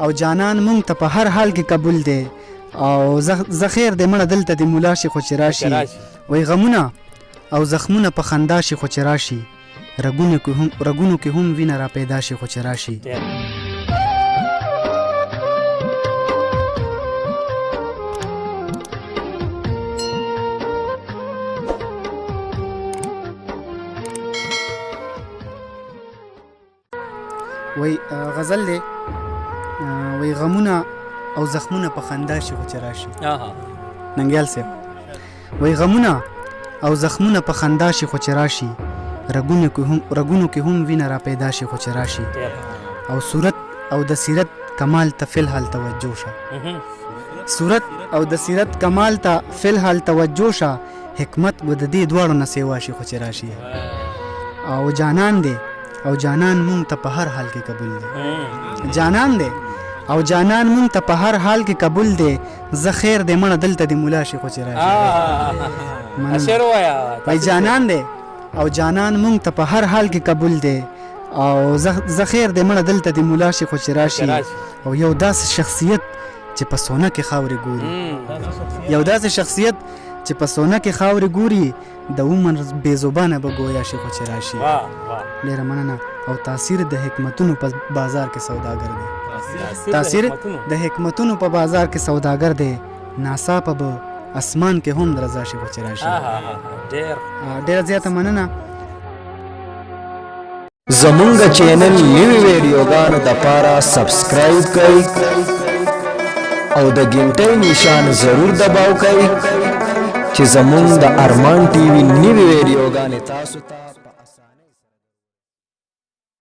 او جانان مونږ ته په هر حال کې قبول دی او زخیر دې مړه دلته د مولا شي خو چې راشي وای غمونه او زخمونه په خندا شي خو چې راشي رګونو کې هم وینه را پیدا شي خو چې راشي وای غزل دی وای غمونه او زخمونه په خندا شي خو چې راشي ننګیال صاحب وای غمونه او زخمونه په خندا شي خو چې راشي رګونو کې هم وینه را پیدا شي خو چې راشي او صورت او د سیرت کمال ته فی الحال توجه شه صورت او د سیرت کمال ته فی الحال توجه شه حکمت و د دې دواړو نه سیوا شي خو چې راشي او جانان دی او جانان مونږ ته په هر حال کې قبول دی جانان دی او جانان مونږ ته په هر حال کې قبول دی زه خیر دې مړه دلته د مولا شي خو چې راشي وای جانان دی او جانان مونږ ته په هر حال کې قبول دی او زه خیر دې مړه دلته د مولا شي خو چې راشي او یو داسې شخصیت چې په سونه کې خاورې ګوري یو داسې شخصیت چې په سونه کې خاورې ګوري د عمر بې زبانه به ګویا شي خو چې راشي ډېره مننه او تاثیر د حکمتونو په بازار کې سوداګر دی تاثیر د حکمتونو په بازار کې سوداګر دی ناڅاپه به اسمان کې هم درځا شي خو چې راشي ډېره زیاته مننه زمونږ چینل نوي ویډیوګانو دپاره سبسکرایب کړئ او د ګنټۍ نشان ضرور دباو کړئ چې زمونږ د ارمان ټي وي نوي ویډیوګانې تاسو ته